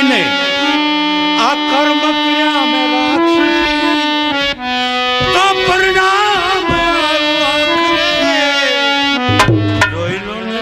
ને આ કર્મ ક્રિયા મે રાક્ષસી તો પરિણામ જોઈ લો ને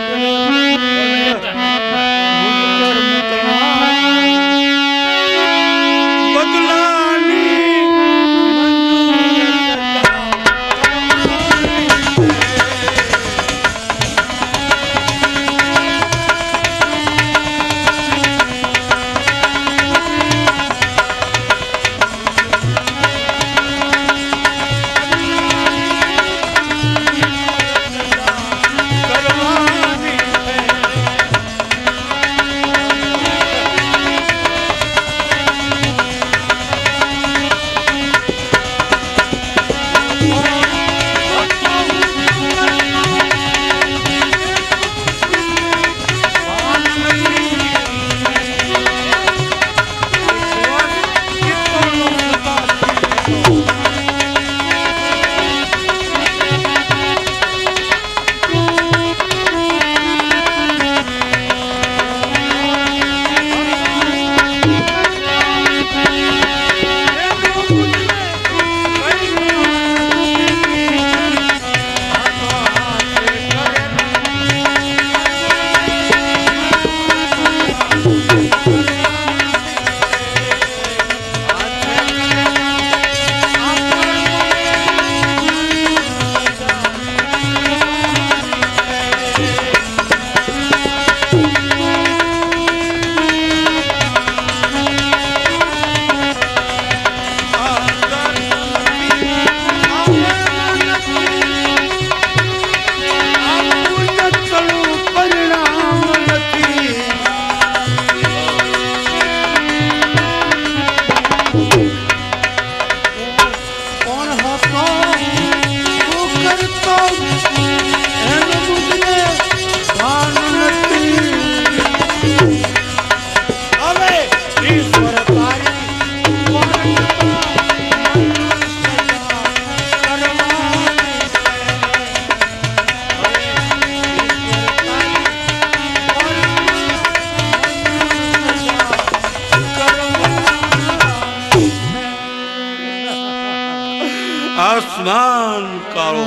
आसमान कालो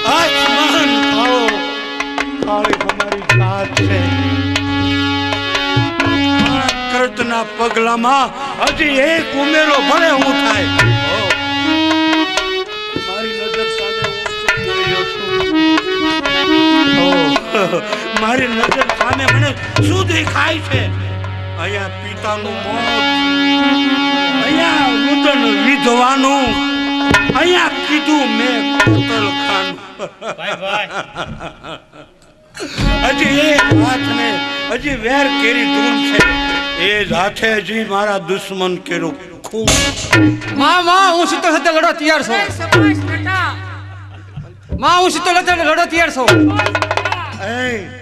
आसमान कालो काली हमारी जात है कृतना पगला मां हजी एक उमेरो भले हूं थाय मारी नजर सामे જોયો છું મારી નજર સામે મને શું દેખાય છે અહીંયા પિતાનું મોત અહીંયા રુદન વિધવાનું અહીંયા કીધું મેં કોતલખાન ભાઈ ભાઈ હજી એક હાથને હજી વેર કેરી ધૂન છે એ જ હાથે હજી મારા દુશ્મન કેરો ખૂબ માં હું સીતો સાથે લડો તૈયાર છું શાબાશ બેટા માં હું સીતો સાથે લડો તૈયાર છું એ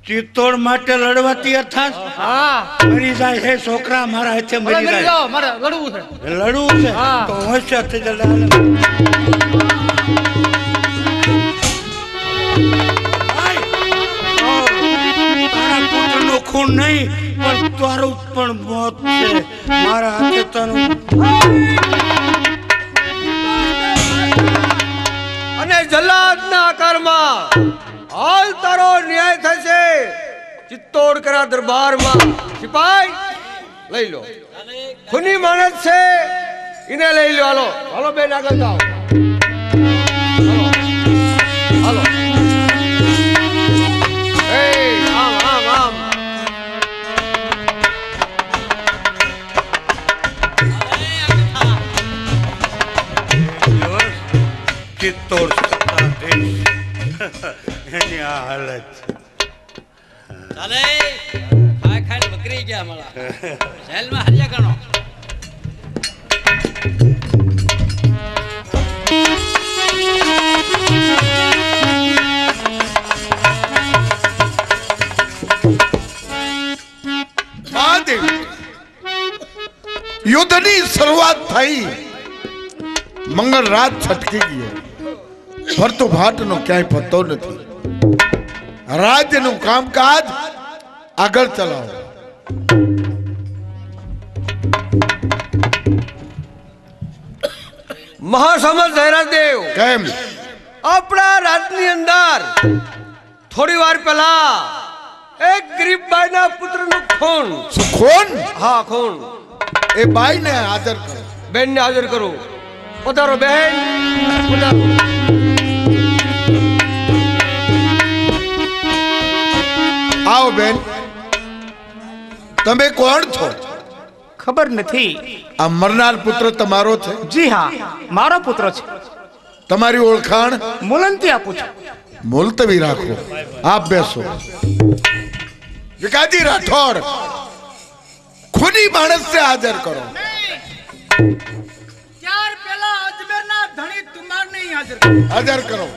ચિત્તોડ માટે લડવા તૈયાર થાસ હા મરી જાય હે છોકરા મારા હાથે મરી જાય જાઓ મારે લડવું છે તો હોશિયાર થઈ જલે તારા પુત્રનો ખૂન નહીં પણ તારું પણ મોત છે મારા હાથે તારું અને જલ્લાદના આકારમાં હાલ તારો ન્યાય થશે ચિત્તોડ કરા દરબારમાં સિપાઈ લઈ લો ખૂની માણસ છે એને લઈ લો હાલો હાલો બેન આગળ જાઓ હાલો એ આમ આમ આમ ચિત્તોડ એની આ હાલત ચાલે ખાય ખાય બકરી ગયા મારા જેલમાં હરિયા ગણો યુદ્ધની શરૂઆત થઈ મંગળ રાત છટકી ગઈ ભરતો ભાટનો ક્યાંય પત્તો નથી રાજ્યનું કામકાજ આગળ ચલાવો. મહાસમત જયરાજદેવ, કેમ? આપણા રાજની અંદર થોડી વાર પહેલા એક ગરીબ બાઈના પુત્રનું ખૂન. શું ખૂન? હા, ખૂન. એ બાઈને હાજર કરો. બેનને હાજર કરો. પધારો બહેન, પધારો. આવો બેન. તમે કોણ છો? ખબર નથી. આ મરનાર પુત્ર તમારો છે? જી હા, મારો પુત્ર છે. તમારી ઓળખાણ? મુલંતી આપું છું. મુલતવી રાખો. આપ બેસો. વિકાજી રાઠોડ, ખૂની માણસને હાજર કરો. ત્યાર પહેલા અજમેરના ધણી તુમારને હાજર હાજર કરો.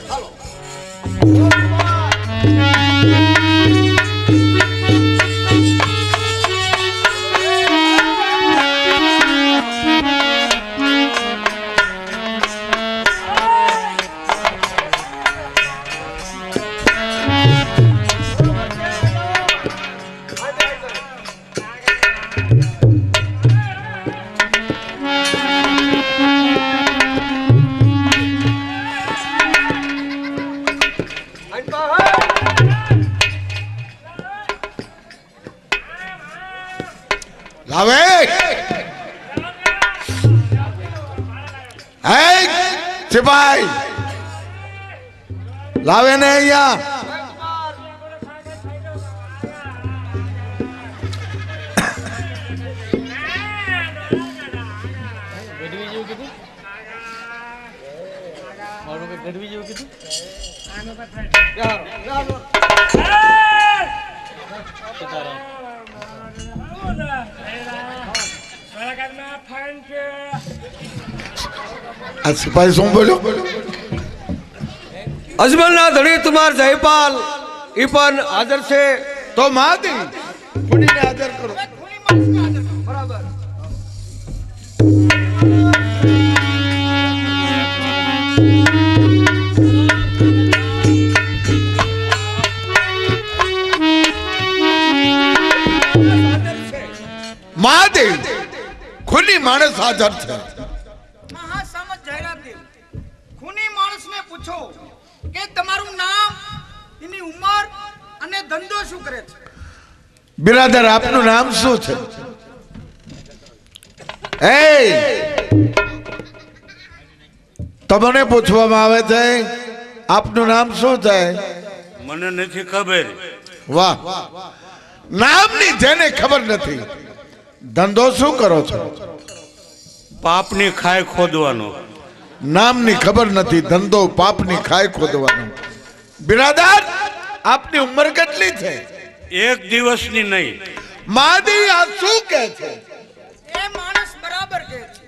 લાવે. હે સિપાઈ, લાવે ને અહીંયા. આ સિપાઈ શું બોલ્યો? અજમલના ધણી તુમાર જયપાલ ઈ પણ હાજર છે. તો માદી ખૂનીને હાજર કરો. બરાબર. માદી ખૂની માણસ હાજર છે. મહાસમત જયરાજદેવ, ખૂની માણસને પૂછો કે તમારું નામ, એની ઉંમર અને ધંધો શું કરે છે. બિરાદર, આપનું નામ શું છે? એ તમને પૂછવામાં આવે છે, આપનું નામ શું છે? મને નથી ખબર. વાહ, નામની જેને ખબર નથી, ધંધો શું કરો છો? પાપની ખાઈ ખોદવાનો. નામની ખબર નથી, ધંધો પાપની ખાઈ ખોદવાનો. બિરાદર, આપની ઉંમર કેટલી છે? એક દિવસની નહીં. માદી આ શું કહે છે? એ માણસ બરાબર કહે છે,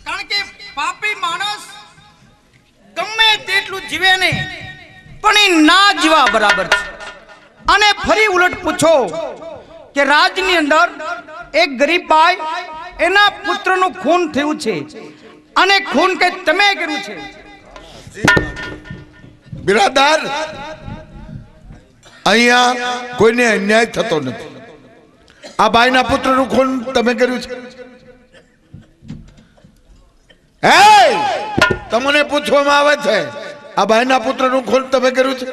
કારણ કે પાપી માણસ ગમે તેટલું જીવે ને પણ એ ના જીવા બરાબર છે. અને ફરી ઉલટ પૂછો કે રાજની અંદર એક ગરીબ બાઈ, એના પુત્રનું ખૂન થયું છે અને ખૂન કે તમે કર્યું છે. બિરાદર, અહીંયા કોઈને અન્યાય થતો નથી. આ બાઈના પુત્રનું ખૂન તમે કર્યું છે? હે, તમને પૂછવામાં આવે છે, આ બાઈના પુત્રનું ખૂન તમે કર્યું છે?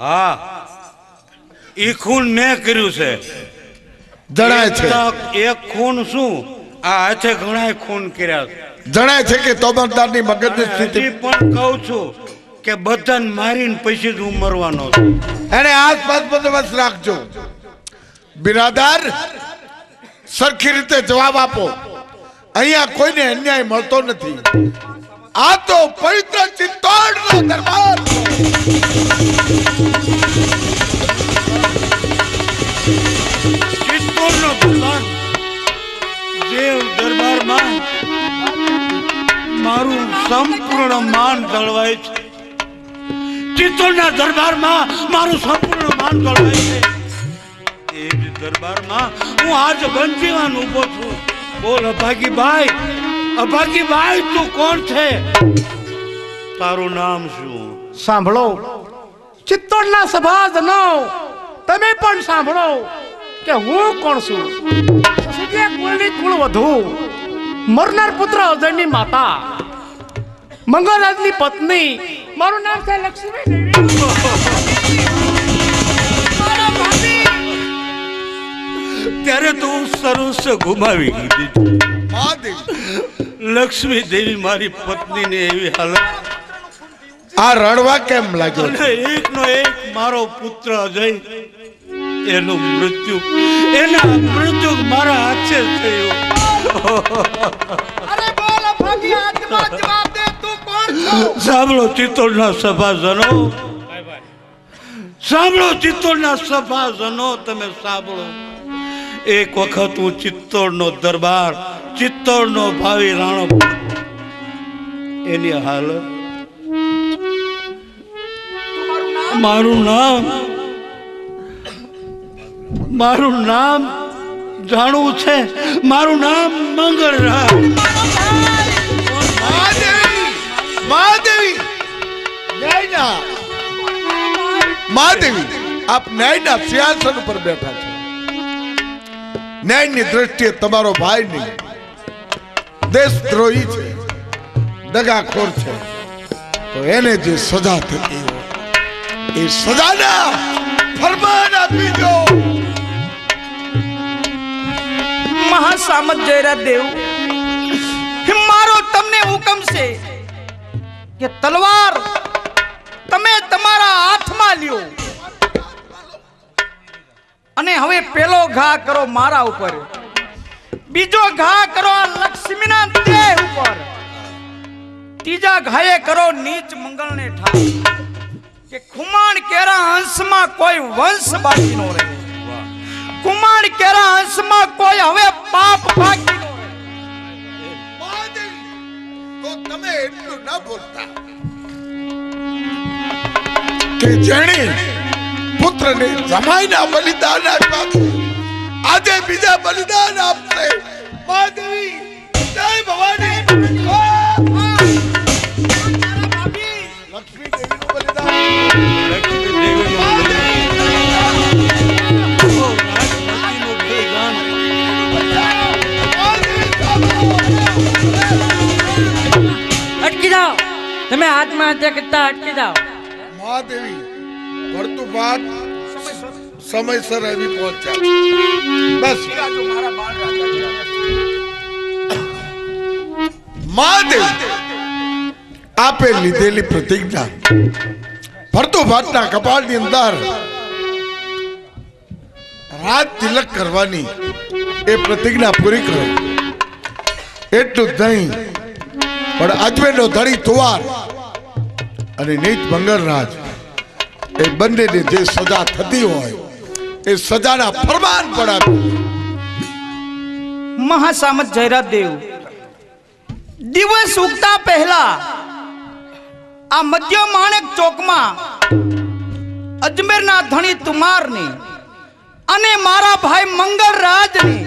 હા, ઈ ખૂન મેં કર્યું છે. જણાય છે. એક ખૂન શું, આ હાથે ઘણા ખૂન કર્યા છે. જણાય છે કે તોબરદારની મગજની સ્થિતિ. હજી પણ કહું છું કે બધાને મારીને પછી જ હું મરવાનો છું. એને આસપાસ બંદોબસ્ત રાખજો. બિરાદર, સરખી રીતે જવાબ આપો. અહીંયા કોઈને અન્યાય મળતો નથી. આ તો પવિત્ર ચિત્તોડનો દરબાર. ચિત્તોડનો દરબાર, જે દરબારમાં મારું સંપૂર્ણ માન જળવાય છે. ચિત્તોડના દરબારમાં મારું સંપૂર્ણ માન જળવાય છે. એ જ દરબારમાં હું આજ બંદીવાન ઊભો છું. બોલ અભાગીભાઈ, અભાગીભાઈ તું કોણ છે? તારું નામ શું? સાંભળો, ચિત્તોડના સભાજનો તમે પણ સાંભળો કે હું કોણ છું. સસુડિયા કુળની કુળવધુ, મરનાર પુત્ર અજયની માતા, મંગળરાજની પત્ની. મારું નામ છે લક્ષ્મી દેવી. ત્યારે તું સર્વસ્વ ગુમાવી દીધી. લક્ષ્મી દેવી મારી પત્નીને એવી હાલત, આ રડવા કેમ લાગ્યો? અને એકનો એક મારો પુત્ર અજય, એનું મૃત્યુ, એના મૃત્યુ મારા હાથે થયું. અરે બોલ ભાગી, આત્મા જવાબ દે, તું કોણ છો? સાંભળો ચિત્તોડના સભાજનો, સાંભળો ચિત્તોડના સભાજનો, તમે સાંભળો. એક વખત હું ચિત્તોડનો દરબાર, ચિત્તોડનો ભાવિ રાણો, એની હાલત, મારું નામ જાણવું છે. મારું નામ મંગળરાજ. મહાદેવી, ન્યાયના મહાદેવી, આપ ન્યાયના સિંહાસન પર બેઠા છો. ન્યાયની દ્રષ્ટિએ તમારો ભાઈ નહીં, દેશદ્રોહી છે, દગાખોર છે, તો એને જે સજા થતી હોય એ સજાના ફરમાન આપી દો. મહાસામત જયરાજ દેવ, મારો તમને હુકમ છે કે તલવાર તમે તમારા હાથમાં લ્યો અને હવે પેલો ઘા કરો મારા ઉપર, બીજો ઘા કરો લક્ષ્મીના દેહ ઉપર, ત્રીજા ઘાયે કરો નીચ મંગળને ઠાર, કે ખુમાણ કેરા હંસમાં કોઈ વંશ બાકી નો રહે. કુમાર કેરા હંસમાં કોઈ હવે પાપ બાકી નો રહે. તો તમે એટલું ના બોલતા કે જેણે પુત્રને જમાઈના બલિદાન આપ્યા છે, આજે બીજા બલિદાન આપશે. મહાદેવી, જય ભવાની. લક્ષ્મી દેવીનું બલિદાન, લક્ષ્મી દેવીનું અટકી જાઓ, તમે આત્મહત્યા કરતા અટકી જાઓ. મહાદેવી, ભરતું વાત સમયસર આવી પહોંચ્યા. બસ મહાદેવ, આપે લીધેલી પ્રતિજ્ઞા ભરતું ભાતના કપાળની અંદર રાજ તિલક કરવાની એ પ્રતિજ્ઞા પૂરી કરો. એટલું જ નહીં, પણ અજમેરનો ધણી તુવાર અને નીચ મંગળરાજ, એ બંનેને જે સજા થતી હોય એ સજાના ફરમાન પણ આપ્યું. મહાસામત જયરાજ દેવ, દિવસ ઉગતા પહેલા આ મધ્ય માણેક ચોકમાં અજમેરના ધણી તુમારની અને મારા ભાઈ મંગળરાજની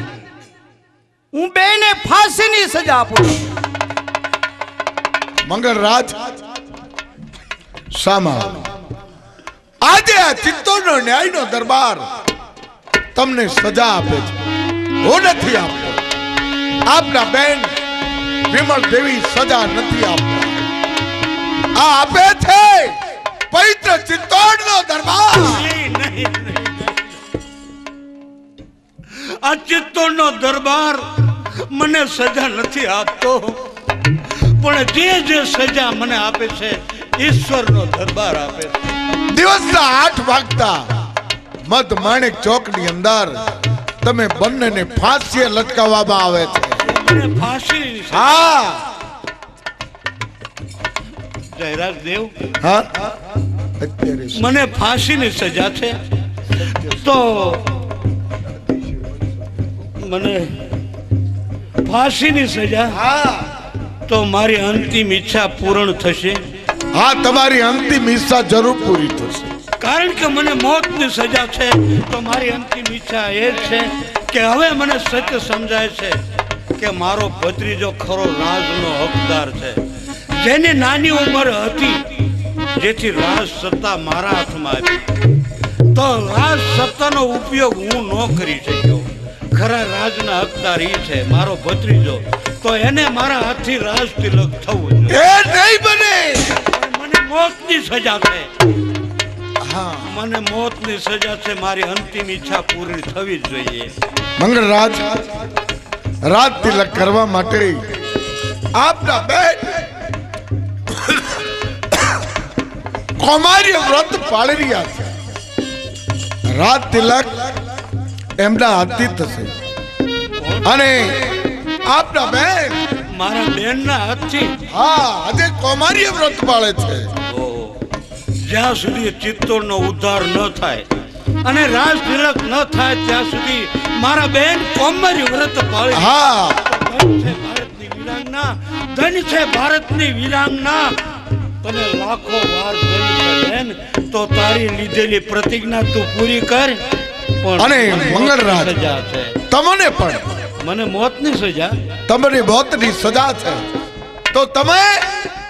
હું બેને ફાંસીની સજા આપું. મંગળરાજ, સામા, આજે આ ચિત્તોડનો ન્યાયનો દરબાર તમને સજા આપે છે, હું નથી આપતો. આપના બેન વિમળ દેવી સજા નથી આપતા. આ આપે છે પવિત્ર ચિત્તોડનો દરબાર. આ ચિત્તોડનો દરબાર મને સજા નથી આપતો, પણ જે સજા મને આપે છે ઈશ્વરનો દરબાર આપે છે. દિવસના 8 વાગતા મધ માણેક ચોકની અંદર તમે બંનેને ફાંસીએ લટકાવવામાં આવે છે. મને ફાંસી, હા જયરાજ દેવ, હા, અત્યારે મને ફાંસીની સજા છે, તો મને ફાંસીની સજા, હા તો મારી અંતિમ ઈચ્છા પૂર્ણ થશે. હા, તમારી અંતિમ ઈચ્છા જરૂર પૂરી થશે. કારણ કે મને મોતની સજા છે, તો મારી અંતિમ ઈચ્છા એ છે કે હવે મને સત્ય સમજાય છે કે મારો ભત્રીજો ખરો રાજનો હકદાર છે. જેની નાની ઉંમર હતી જેથી રાજ સત્તા મારા હાથમાં આવી તો રાજ સત્તાનો ઉપયોગ હું ન કરી શક્યો. ખરા રાજના હકદાર ઈ છે મારો ભત્રીજો, તો એને મારા હાથથી રાજ તિલક થવું જોઈએ. એ નહીં બને. મને મોતની સજા છે. હા, મને મોતની સજા છે. મારી અંતિમ ઈચ્છા પૂરી થવી જ જોઈએ. મંગળરાજ, રાજ તિલક કરવા માટે આપના બેન કૌમાર્ય વ્રત પાળી રહ્યા છે. રાજ તિલક એમના હાથથી થશે અને આપના બેન મારા બેનના હાથથી. હા, આજે કૌમાર્ય વ્રત પાળે છે. જ્યાં સુધી ચિત્તોડનો ઉદ્ધાર ન થાય અને રાજ તિલક ન થાય ત્યાં સુધી મારા બેન કૌમાર્ય વ્રત પાળે. હા, ધન છે ભારતની વીરાંગના, ધન છે ભારતની વીરાંગના. તને લાખો વાર ધન છે બેન, તો તારી લીધેલી પ્રતિજ્ઞા તું પૂરી કર. અને મંગળરાજ, સજા છે તમને પણ મને મોતની સજા. તમારી મોતની સજા છે તો તમે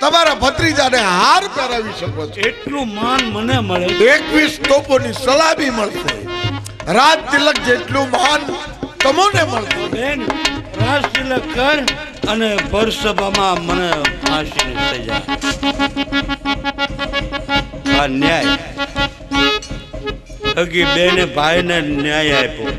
તમારા ભત્રીજાને હાર પહેરાવી શકો છો. એટલું માન મને મળે. 21 તોપોની સલામી મળશે. રાજ તિલક જેટલું માન તમને મળશે. બેન રાજ તિલક કર અને ભરસભામાં મને ફાંસીની સજા. આ ન્યાય હગી બેને ભાઈને ન્યાય આપ્યો.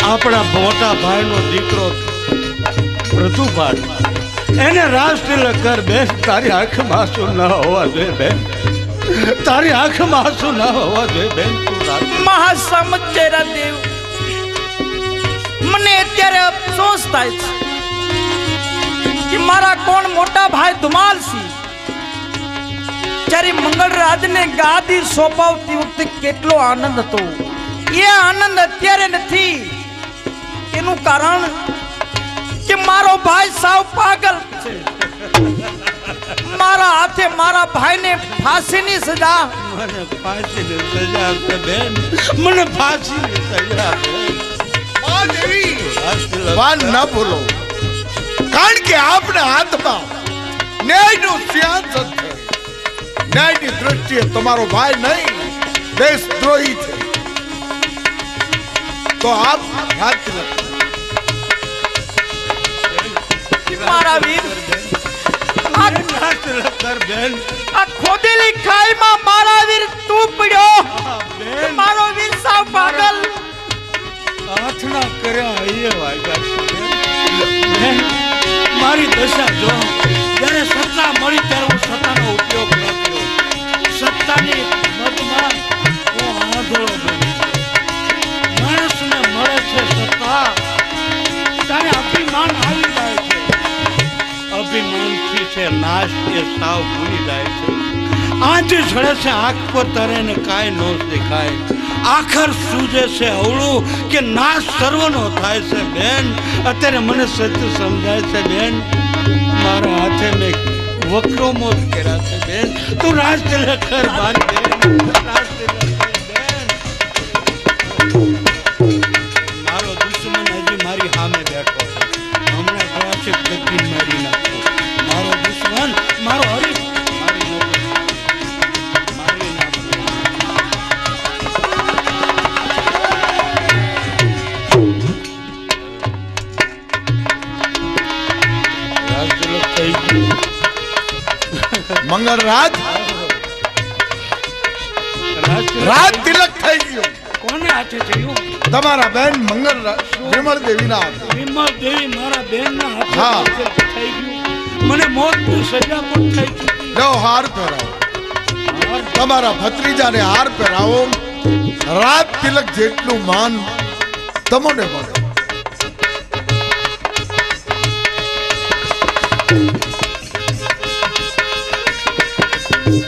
આપણા મોટા ભાઈનો દીકરો પ્રતુભાન, એને રાજ તિલક કર બેન. તારી આંખમાં આંસુ ન હોવા જોઈએ બેન, તારી આંખમાં આંસુ ન હોવા જોઈએ બેન. મહાસમત ચેરા દેવ, મને અત્યારે અફસોસ થાય છે કે મારા કોણ મોટા ભાઈ ધુમાલસિંહ જ્યારે મંગળરાજને ગાદી સોંપાવતી વખતે કેટલો આનંદ હતો, એ આનંદ અત્યારે નથી. એનું કારણ કે મારો ભાઈ સાવ પાગલ છે. મારા હાથે મારા ભાઈને ફાંસીની સજા. મને ફાંસીની સજા છે બેન, મને ફાંસીની સજા. માં દેવી, વાન ન ભૂલો, કારણ કે આપણા હાથમાં ન્યાયનું સિંહાસન છે. ન્યાયની દ્રષ્ટિએ તમારો ભાઈ નહીં, દેશદ્રોહી છે. તો આપ રાજ તિલક મારા વીર, બેન આ ખોદેલી ખાઈમાં મારા વીર તું પડ્યો. બેન મારો વીર સાવ પાગલ. હાથના કર્યા હૈયે વાગ્યા છે બેન. મારી દશા જો, જ્યારે સત્તા મળી ત્યારે હું સત્તાનો ઉપયોગ ન કર્યો. સત્તાની મદમાં હું આંધળો બની. માણસને મળે છે સત્તા ત્યારે અભિમાન આવી જાય છે. અભિમાનથી છે નાશ એ સાવ ભૂલી જાય છે. આંચ છડે છે આંખ પર તરે ને કાંઈ ન દેખાય. આખર સૂજે છે અવળું કે નાશ સર્વનો થાય છે બેન. અત્યારે મને સત્ય સમજાય છે બેન. મારા હાથે મેં વક્રો મોત કર્યા છે બેન. તું રાજ તિલક કર મારી બેન, રાજ તિલક કર બેન. મારો દુશ્મન હજી મારી સામે બેઠો છે. હમણાં કયા છે ગદ્દી મારી નાખો. મારો દુશ્મન, મારો હરીફ મારી નાખો. મંગળરાજ, રાજ તિલક થઈ ગયું. કોને હાથે થયું? તમારા બેન મંગળરાજ વિમળ દેવીના હાથે. વિમળ દેવી મારા બેનના હા. હાથે થઈ ગયું. મને મોતની સજા પણ થઈ ગઈ. લો હાર પહેરાવો, તમારા ભત્રીજાને હાર પહેરાવો. રાજ તિલક જેટલું માન તમને મળે.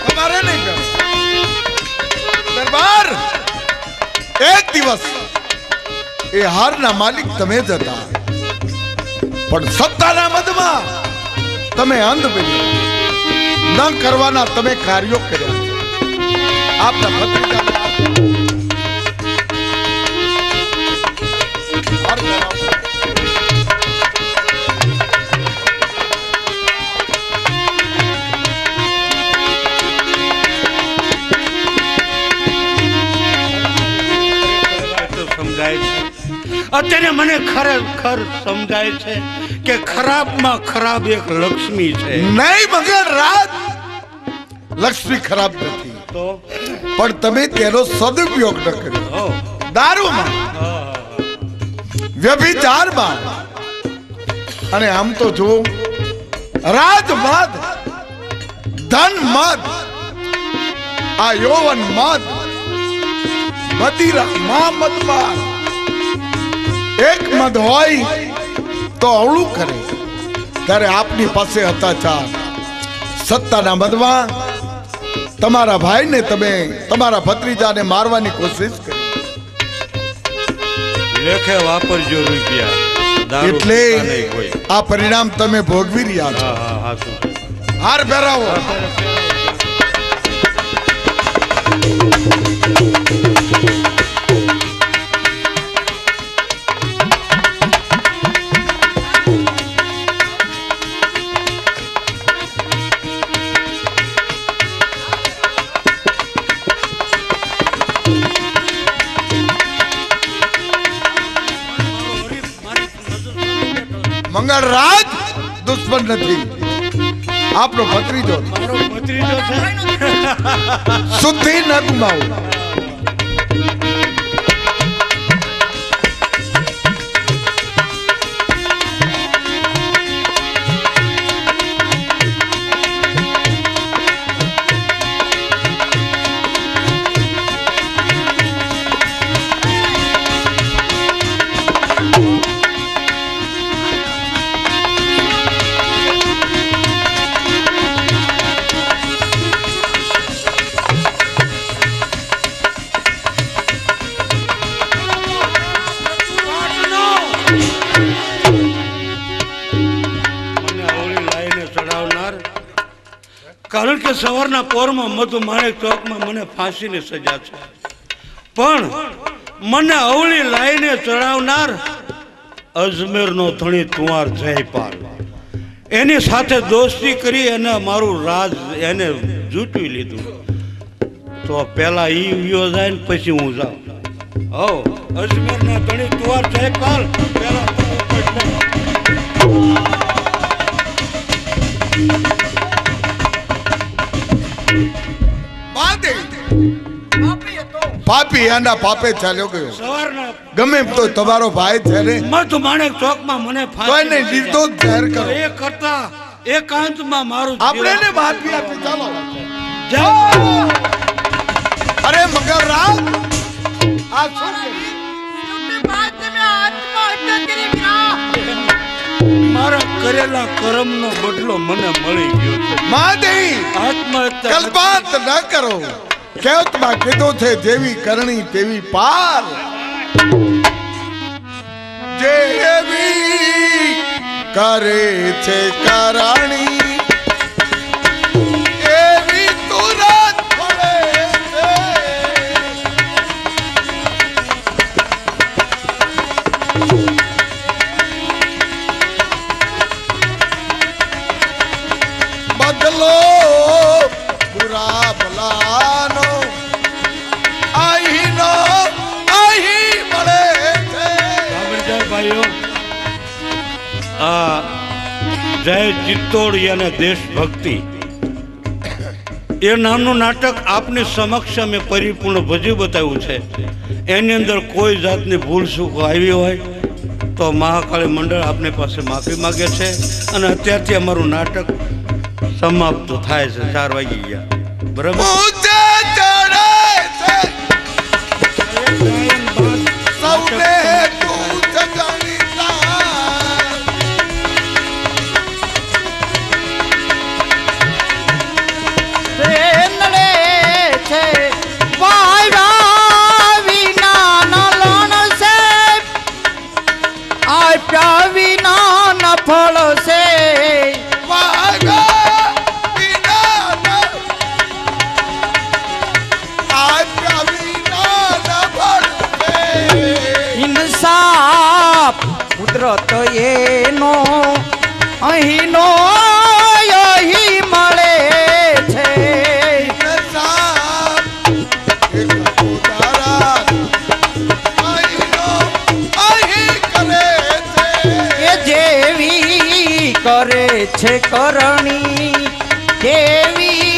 તમારે નહીં પહેરાવો. દરબાર, એક દિવસ એ હારના માલિક તમે જ હતા, પણ સત્તાના મદમાં તમે અંધ બન્યા, ન કરવાના તમે કાર્યો કર્યા છે. આપના ભત્રીજાને અત્યારે મને ખરેખર સમજાય છે કે ખરાબમાં ખરાબ એક લક્ષ્મી છે. નહીં મગર રાજ, લક્ષ્મી ખરાબ નથી, તો પણ તમે તેનો સદુપયોગ ન કર્યો. દારૂમાં, વ્યભિચારમાં, અને આમ તો જો રાજમદ, ધનમદ, આ યૌવન મદ, મદિરા મામદમાં એક મદ હોય તો અવળું કરે. ત્યારે આપની પાસે હતા ચાર. સત્તાના મદમાં તમારા ભાઈને તમે તમારા ભત્રીજાને મારવાની કોશિશ કરી. લેખે વાપરજો રૂપિયા, દારૂ એટલે પીતા નહીં કોઈ. આ પરિણામ તમે ભોગવી રહ્યા છો. હાર પહેરાવો. મંગળરાજ દુશ્મન નથી, આપણો ભત્રીજો. મારો ભત્રીજો છે. શુદ્ધિ ન ગુમાવો. કારણ કે સવારના પોરમાં મધુ માણેક ચોકમાં મને ફાંસીની સજા છે, પણ મને અવળી લાઈને ચડાવનાર અજમેરનો ધણી તુંવાર જયપાલ, એની સાથે દોસ્તી કરી અને મારું રાજ એને જૂટવી લીધું. તો પેલા ઈ વિયો જાય ને પછી હું જાઉં. હો અજમેરના ધણી તુંવાર જયપાલ, પેલા પાપી એના પાપે ચાલ્યો ગયો. સવારના ગમે તો તમારો ભાઈ છે ને, મધુ માણેક ચોકમાં મને કોઈને નિર્દોષ જાહેર કરો. એ કરતા એકાંતમાં મારું આપણે ને માફી આપી. ચાલો. જીવન અરે મગરરાજ, આ શું મારા કરેલા કર્મનો બદલો મને મળી ગયો છે. માદેવી આત્મહત્યા કલ્પાંત ન કરો. કહેવતમાં કીધું છે, જેવી કરણી તેવી પાર. જેવી કરે છે કરણી એવી તુરંત ફળે છે. બદલો બુરા ભલાનો અહીં મળે છે. ભાઈઓ, આ જય ચિત્તોડ અને દેશભક્તિ એ નામનું નાટક આપની સમક્ષ મેં પરિપૂર્ણ ભજવી બતાવ્યું છે. એની અંદર કોઈ જાતની ભૂલ ચૂક આવી હોય તો મહાકાળી મંડળ આપની પાસે માફી માગે છે. અને અત્યારથી અમારું નાટક સમાપ્ત થાય છે. 4 વાગી ગયા, બરાબર? સૌને વિના ન ફળ છે. અહીંનો અહીં મળે છે એ જેવી કરે છે કરણી કેવી